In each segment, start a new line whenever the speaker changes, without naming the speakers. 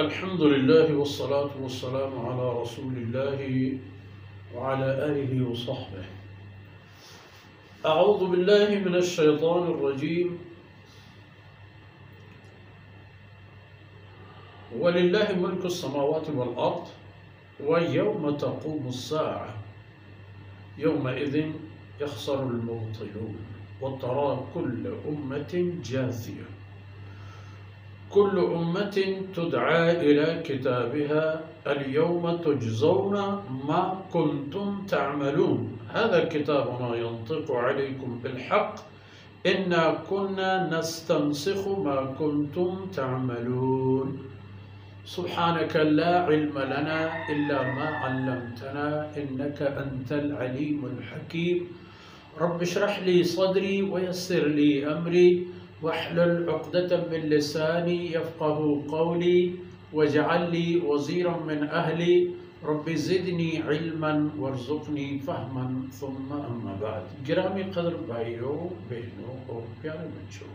الحمد لله والصلاة والسلام على رسول الله وعلى آله وصحبه. أعوذ بالله من الشيطان الرجيم. ولله ملك السماوات والأرض ويوم تقوم الساعة يومئذ يخسر المبطلون وترى كل أمة جاثية كل أمة تدعى إلى كتابها اليوم تجزون ما كنتم تعملون هذا كتابنا ينطق عليكم بالحق إنا كنا نستنسخ ما كنتم تعملون سبحانك لا علم لنا إلا ما علمتنا إنك أنت العليم الحكيم رب اشرح لي صدري ويسر لي أمري واحلل عقدة من لساني يفقه قولي واجعل لي وزيرا من أهلي رب زدني علما وارزقني فهما ثم أما بعد. گرامی قدر بھائیوں بہنوں اور پیارے بچوں،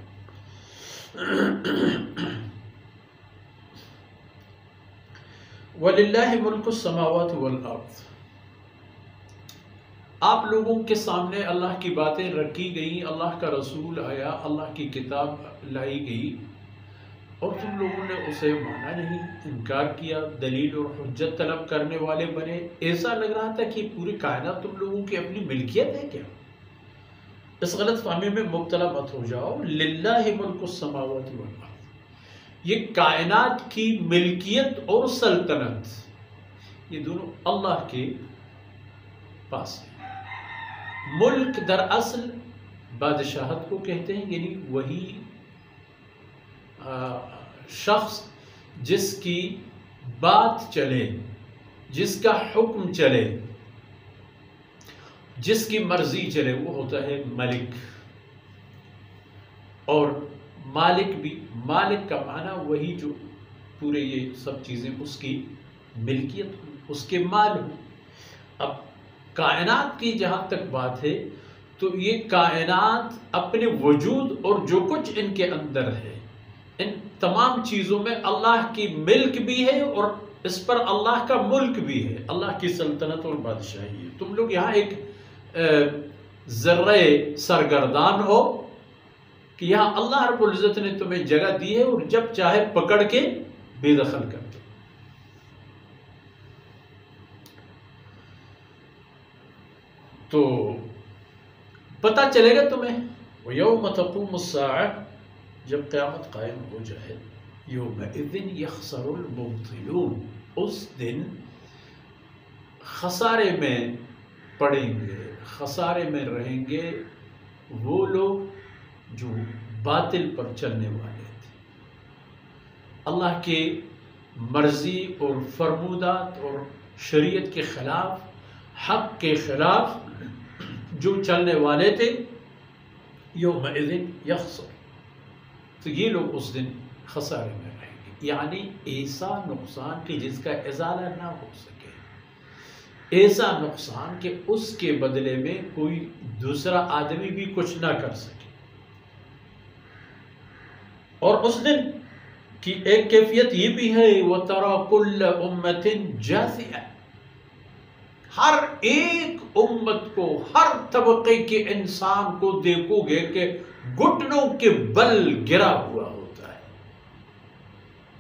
وَلِلَّهِ مُلْكُ السَّمَاوَاتِ وَالْأَرْضِ، آپ لوگوں کے سامنے اللہ کی باتیں رکھی گئیں، اللہ کا رسول آیا، اللہ کی کتاب لائی گئی اور تم لوگوں نے اسے مانا نہیں، انکار کیا، دلیل اور حجت طلب کرنے والے بنے۔ ایسا لگ رہا تھا کہ پوری کائنات تم لوگوں کی اپنی ملکیت ہے کیا؟ اس غلط فہمی میں مبتلا مت ہو جاؤ۔ للہ ملک السماوات والارض، یہ کائنات کی ملکیت اور سلطنت یہ دونوں اللہ کے پاس ہے۔ ملک دراصل بادشاہت کو کہتے ہیں، یعنی وہی شخص جس کی بات چلے، جس کا حکم چلے، جس کی مرضی چلے، وہ ہوتا ہے ملک۔ اور مالک بھی، مالک کا معنی وہی جو پورے یہ سب چیزیں اس کی ملکیت ہوں، اس کے مال ہوں۔ اب کائنات کی جہاں تک بات ہے تو یہ کائنات اپنے وجود اور جو کچھ ان کے اندر ہے، ان تمام چیزوں میں اللہ کی ملک بھی ہے اور اس پر اللہ کا ملک بھی ہے، اللہ کی سلطنت اور بادشاہی ہے۔ تم لوگ یہاں ایک ذرہ سرگردان ہو کہ یہاں اللہ رب العزت نے تمہیں جگہ دی ہے اور جب چاہے پکڑ کے بے دخل کر دے۔ تو پتہ چلے گا تمہیں وَيَوْمَ تَقُومُ السَّاعَةُ، جب قیامت قائم ہو جائے، يَوْمَئِذٍ يَخْسَرُ الْمُبْطِلُونَ، اس دن خسارے میں پڑیں گے، خسارے میں رہیں گے وہ لوگ جو باطل پر چلنے والے تھے، اللہ کے مرضی اور فرمودات اور شریعت کے خلاف، حق کے خلاف جو چلنے والے تھے۔ یومئذ یخسر، تو یہ لوگ اس دن خسارے میں رہیں گے، یعنی ایسا نقصان کہ جس کا ازالہ نہ ہو سکے، ایسا نقصان کہ اس کے بدلے میں کوئی دوسرا آدمی بھی کچھ نہ کر سکے۔ اور اس دن کی ایک کیفیت یہ بھی ہے وَتَرَى كُلَّ أُمَّةٍ جَاثِيَةٍ، ہر ایک امت کو، ہر طبقے کے انسان کو دیکھو گے کہ گھٹنوں کے بل گرا ہوا ہوتا ہے،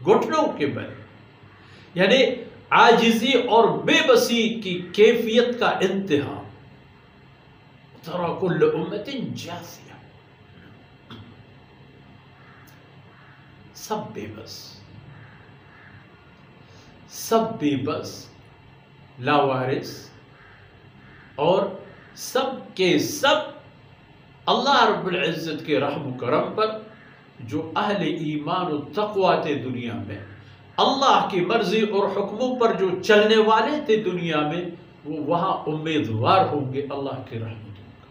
گھٹنوں کے بل، یعنی عاجزی اور بے بسی کی کیفیت کا انتہا۔ ترى كل أمة جاثية، سب بے بس، سب بے بس، لاوارث، اور سب کے سب اللہ رب العزت کے رحم و کرم پر، جو اہل ایمان و تقویٰ تھے دنیا میں، اللہ کی مرضی اور حکموں پر جو چلنے والے تھے دنیا میں، وہ وہاں امیدوار ہوں گے اللہ کے رحمتوں کا،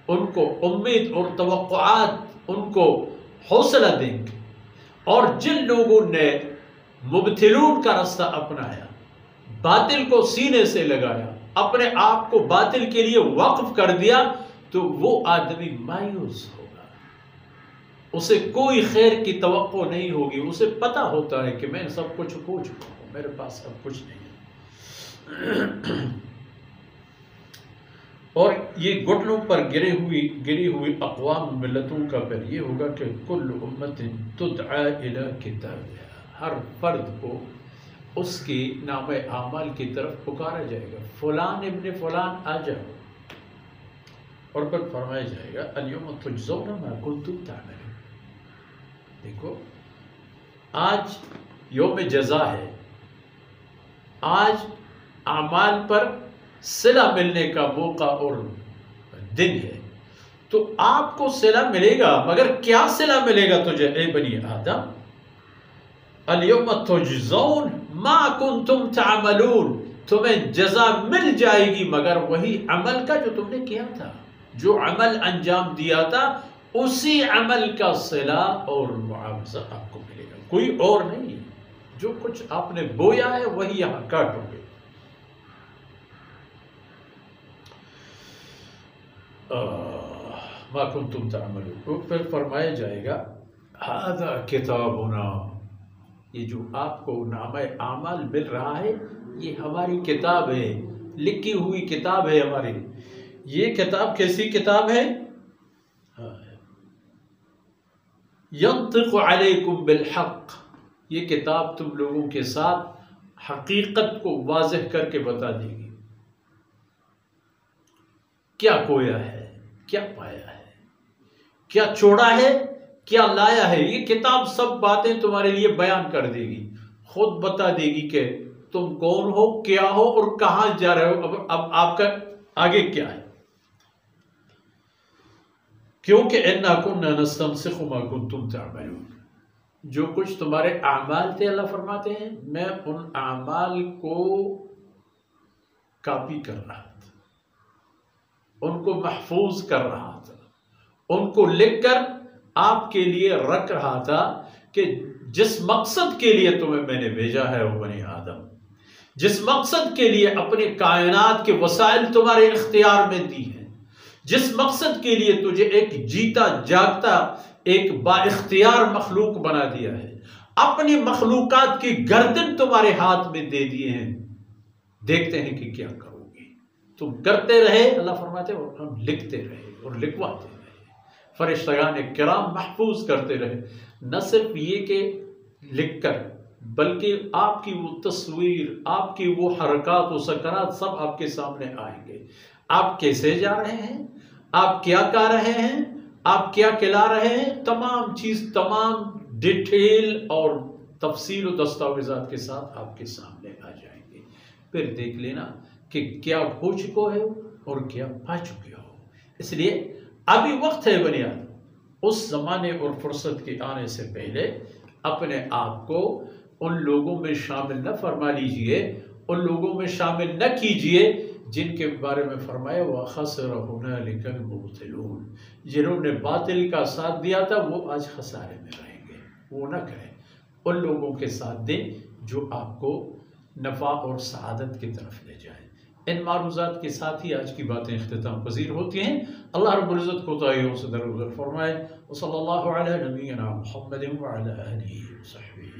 ان کو امید اور توقعات ان کو حوصلہ دیں گے۔ اور جن لوگوں نے مبتلون کا راستہ اپنایا، باطل کو سینے سے لگایا، اپنے آپ کو باطل کے لیے وقف کر دیا، تو وہ آدمی مایوس ہوگا اسے کوئی خیر کی توقع نہیں ہوگی، اسے پتہ ہوتا ہے کہ میں سب کچھ کھو چکا ہوں، میرے پاس سب کچھ نہیں ہے۔ اور یہ گھٹنوں پر گری ہوئی اقوام ملتوں کا پھر یہ ہوگا کہ کل امت تدعی الی کتابها، ہر فرد کو اس کی نام اعمال کی طرف پکارا جائے گا، فلان ابن فلان آ جاؤ، اور پھر فرمایا جائے گا الیوم تجزون ما کنتم تعملون۔ دیکھو آج یوم جزا ہے، آج اعمال پر صلہ ملنے کا موقع اور دن ہے، تو آپ کو صلہ ملے گا، مگر کیا صلہ ملے گا تجھے اے بنی آدم؟ الیوم تجزون ما کنتم تعملون، تمہیں جزا مل جائے گی مگر وہی عمل کا جو تم نے کیا تھا، جو عمل انجام دیا تھا اسی عمل کا صلہ اور معاوضہ آپ کو ملے گا، کوئی اور نہیں۔ جو کچھ آپ نے بویا ہے وہی یہاں کاٹو گے۔ ما کنتم تعملون، پھر فرمایا جائے گا ھذا کتابنا، یہ جو آپ کو نامہ اعمال مل رہا ہے یہ ہماری کتاب ہے، لکھی ہوئی کتاب ہے ہماری۔ یہ کتاب کیسی کتاب ہے؟ ینطق علیکم بالحق، یہ کتاب تم لوگوں کے ساتھ حقیقت کو واضح کر کے بتا دے گی، کیا کھویا ہے، کیا پایا ہے، کیا چھوڑا ہے، کیا لایا ہے، یہ کتاب سب باتیں تمہارے لیے بیان کر دے گی، خود بتا دے گی کہ تم کون ہو، کیا ہو اور کہاں جا رہے ہو، اب آپ کا آگے کیا ہے۔ کیونکہ انا کنا نستنسخ ما کنتم تعملون، جو کچھ تمہارے اعمال تھے اللہ فرماتے ہیں میں ان اعمال کو کاپی کر رہا تھا، ان کو محفوظ کر رہا تھا، ان کو لکھ کر آپ کے لیے رکھ رہا تھا کہ جس مقصد کے لیے تمہیں میں نے بھیجا ہے وہ بنی آدم، جس مقصد کے لیے اپنے کائنات کے وسائل تمہارے اختیار میں دی ہیں، جس مقصد کے لیے تجھے ایک جیتا جاگتا ایک با اختیار مخلوق بنا دیا ہے، اپنی مخلوقات کی گردن تمہارے ہاتھ میں دے دیے ہیں، دیکھتے ہیں کہ کیا کرو گے۔ تم کرتے رہے اللہ فرماتے ہیں، اور ہم لکھتے رہے اور لکھواتے رہے، فرشتگان کرام محفوظ کرتے رہے۔ نہ صرف یہ کہ لکھ کر، بلکہ آپ کی وہ تصویر، آپ کی وہ حرکات و سکنات سب آپ کے سامنے آئیں گے۔ آپ کیسے جا رہے ہیں، آپ کیا کر رہے ہیں، آپ کیا کھلا رہے ہیں، تمام چیز، تمام ڈیٹیل اور تفصیل و دستاویزات کے ساتھ آپ کے سامنے آ جائیں گے۔ پھر دیکھ لینا کہ کیا ہو چکا ہے اور کیا پا چکے ہو۔ اس لیے ابھی وقت ہے بنی آدم، اس زمانے اور فرصت کے آنے سے پہلے اپنے آپ کو ان لوگوں میں شامل نہ فرما لیجئے، ان لوگوں میں شامل نہ کیجئے جن کے بارے میں فرمایا وَخَسِرَ هُنَالِكَ الْمُبْطِلُونَ، جنہوں نے باطل کا ساتھ دیا تھا وہ آج خسارے میں رہیں گے۔ وہ نہ کریں، ان لوگوں کے ساتھ دیں جو آپ کو نفع اور سعادت کی طرف لے جائیں۔ ان معروضات کے ساتھ ہی آج کی باتیں اختتام پذیر ہوتی ہیں۔ اللہ رب العزت کوتاہیوں سے درگزر فرمائے۔ وصلی اللہ علی نبینا محمد وعلی آلہ وصحبہ۔